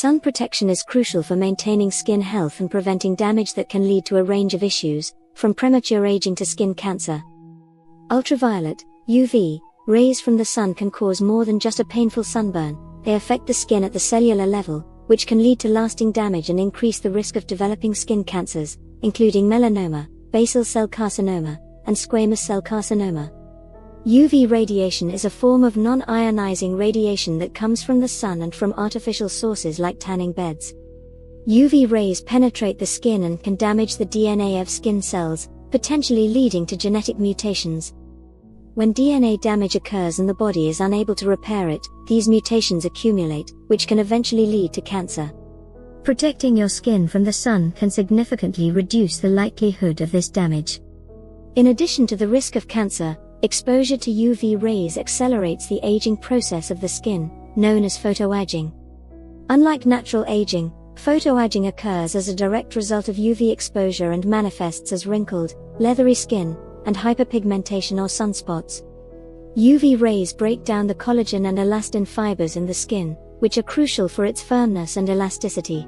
Sun protection is crucial for maintaining skin health and preventing damage that can lead to a range of issues, from premature aging to skin cancer. Ultraviolet, UV, rays from the sun can cause more than just a painful sunburn. They affect the skin at the cellular level, which can lead to lasting damage and increase the risk of developing skin cancers, including melanoma, basal cell carcinoma, and squamous cell carcinoma. UV radiation is a form of non-ionizing radiation that comes from the sun and from artificial sources like tanning beds. UV rays penetrate the skin and can damage the DNA of skin cells, potentially leading to genetic mutations. When DNA damage occurs and the body is unable to repair it, these mutations accumulate, which can eventually lead to cancer. Protecting your skin from the sun can significantly reduce the likelihood of this damage. In addition to the risk of cancer, exposure to UV rays accelerates the aging process of the skin, known as photoaging. Unlike natural aging, photoaging occurs as a direct result of UV exposure and manifests as wrinkled, leathery skin, and hyperpigmentation or sunspots. UV rays break down the collagen and elastin fibers in the skin, which are crucial for its firmness and elasticity.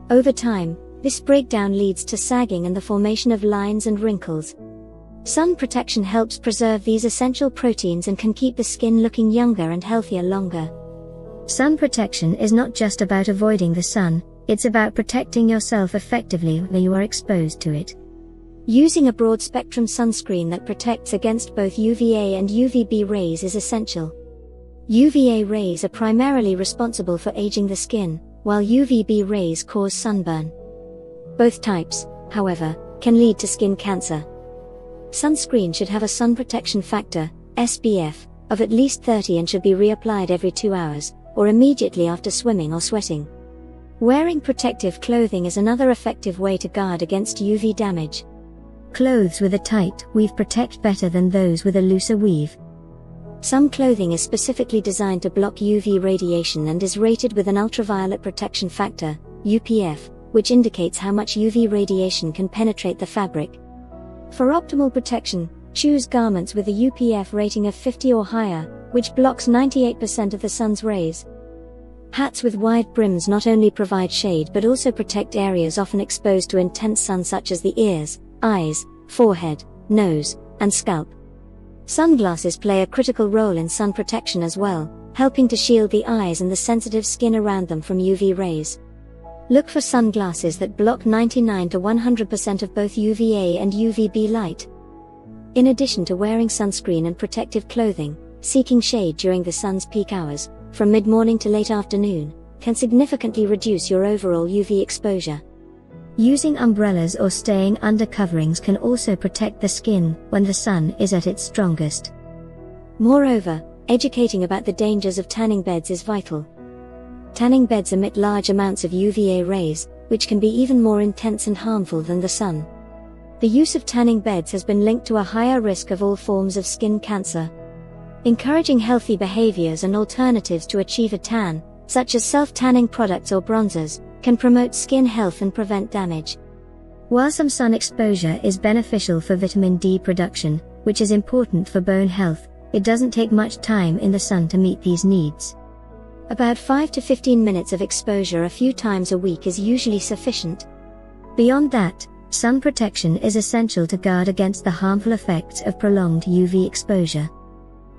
Over time, this breakdown leads to sagging and the formation of lines and wrinkles. Sun protection helps preserve these essential proteins and can keep the skin looking younger and healthier longer. Sun protection is not just about avoiding the sun, it's about protecting yourself effectively when you are exposed to it. Using a broad-spectrum sunscreen that protects against both UVA and UVB rays is essential. UVA rays are primarily responsible for aging the skin, while UVB rays cause sunburn. Both types, however, can lead to skin cancer. Sunscreen should have a sun protection factor, SPF, of at least 30 and should be reapplied every 2 hours, or immediately after swimming or sweating. Wearing protective clothing is another effective way to guard against UV damage. Clothes with a tight weave protect better than those with a looser weave. Some clothing is specifically designed to block UV radiation and is rated with an ultraviolet protection factor, UPF, which indicates how much UV radiation can penetrate the fabric. For optimal protection, choose garments with a UPF rating of 50 or higher, which blocks 98% of the sun's rays. Hats with wide brims not only provide shade but also protect areas often exposed to intense sun such as the ears, eyes, forehead, nose, and scalp. Sunglasses play a critical role in sun protection as well, helping to shield the eyes and the sensitive skin around them from UV rays. Look for sunglasses that block 99 to 100% of both UVA and UVB light. In addition to wearing sunscreen and protective clothing, seeking shade during the sun's peak hours, from mid-morning to late afternoon, can significantly reduce your overall UV exposure. Using umbrellas or staying under coverings can also protect the skin when the sun is at its strongest. Moreover, educating about the dangers of tanning beds is vital. Tanning beds emit large amounts of UVA rays, which can be even more intense and harmful than the sun. The use of tanning beds has been linked to a higher risk of all forms of skin cancer. Encouraging healthy behaviors and alternatives to achieve a tan, such as self-tanning products or bronzers, can promote skin health and prevent damage. While some sun exposure is beneficial for vitamin D production, which is important for bone health, it doesn't take much time in the sun to meet these needs. About 5 to 15 minutes of exposure a few times a week is usually sufficient. Beyond that, sun protection is essential to guard against the harmful effects of prolonged UV exposure.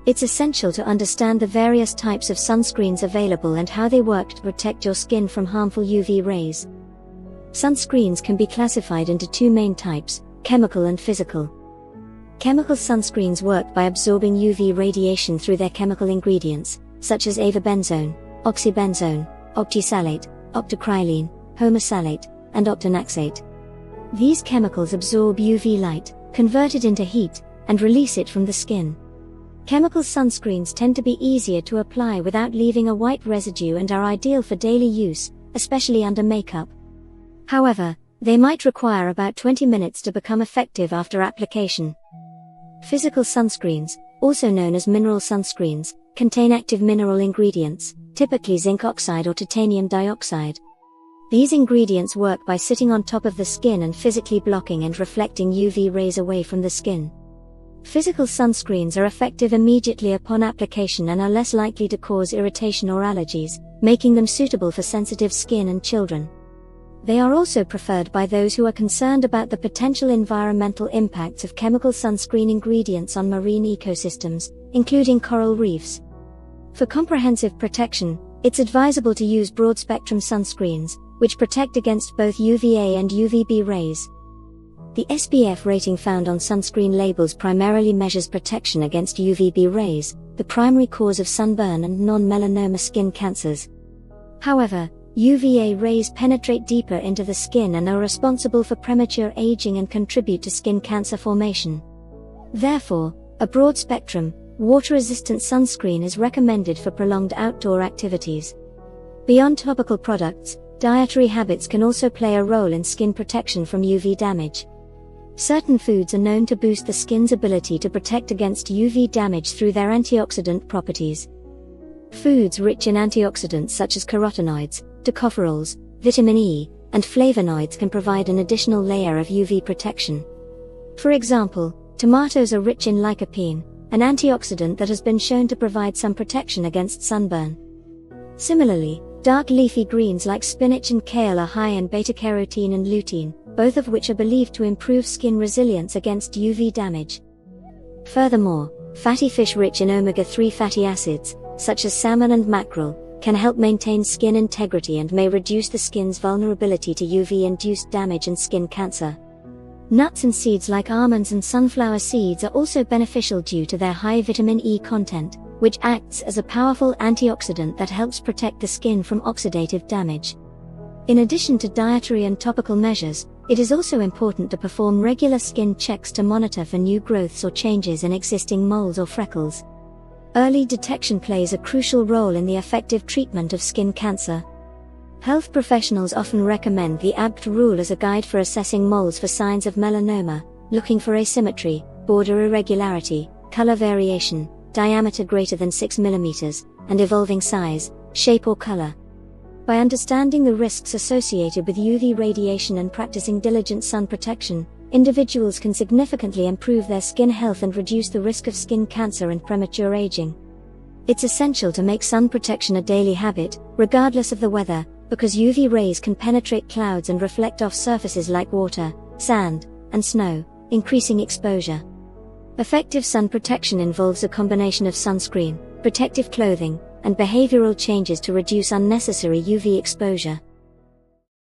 It's essential to understand the various types of sunscreens available and how they work to protect your skin from harmful UV rays. Sunscreens can be classified into two main types, chemical and physical. Chemical sunscreens work by absorbing UV radiation through their chemical ingredients, such as avobenzone, oxybenzone, octisalate, octocrylene, homosalate, and octanaxate. These chemicals absorb UV light, convert it into heat, and release it from the skin. Chemical sunscreens tend to be easier to apply without leaving a white residue and are ideal for daily use, especially under makeup. However, they might require about 20 minutes to become effective after application. Physical sunscreens, also known as mineral sunscreens, contain active mineral ingredients, typically zinc oxide or titanium dioxide. These ingredients work by sitting on top of the skin and physically blocking and reflecting UV rays away from the skin. Physical sunscreens are effective immediately upon application and are less likely to cause irritation or allergies, making them suitable for sensitive skin and children. They are also preferred by those who are concerned about the potential environmental impacts of chemical sunscreen ingredients on marine ecosystems, including coral reefs. For comprehensive protection, it's advisable to use broad-spectrum sunscreens, which protect against both UVA and UVB rays. The SPF rating found on sunscreen labels primarily measures protection against UVB rays, the primary cause of sunburn and non-melanoma skin cancers. However, UVA rays penetrate deeper into the skin and are responsible for premature aging and contribute to skin cancer formation. Therefore, a broad-spectrum, water-resistant sunscreen is recommended for prolonged outdoor activities. Beyond topical products, dietary habits can also play a role in skin protection from UV damage. Certain foods are known to boost the skin's ability to protect against UV damage through their antioxidant properties. Foods rich in antioxidants such as carotenoids, tocopherols, vitamin E, and flavonoids can provide an additional layer of UV protection. For example, tomatoes are rich in lycopene, an antioxidant that has been shown to provide some protection against sunburn. Similarly, dark leafy greens like spinach and kale are high in beta-carotene and lutein, both of which are believed to improve skin resilience against UV damage. Furthermore, fatty fish rich in omega-3 fatty acids, such as salmon and mackerel, can help maintain skin integrity and may reduce the skin's vulnerability to UV-induced damage and skin cancer. Nuts and seeds like almonds and sunflower seeds are also beneficial due to their high vitamin E content, which acts as a powerful antioxidant that helps protect the skin from oxidative damage. In addition to dietary and topical measures, it is also important to perform regular skin checks to monitor for new growths or changes in existing moles or freckles. Early detection plays a crucial role in the effective treatment of skin cancer. Health professionals often recommend the ABT rule as a guide for assessing moles for signs of melanoma, looking for asymmetry, border irregularity, color variation, diameter greater than 6 mm, and evolving size, shape or color. By understanding the risks associated with UV radiation and practicing diligent sun protection, individuals can significantly improve their skin health and reduce the risk of skin cancer and premature aging. It's essential to make sun protection a daily habit, regardless of the weather, because UV rays can penetrate clouds and reflect off surfaces like water, sand, and snow, increasing exposure. Effective sun protection involves a combination of sunscreen, protective clothing, and behavioral changes to reduce unnecessary UV exposure.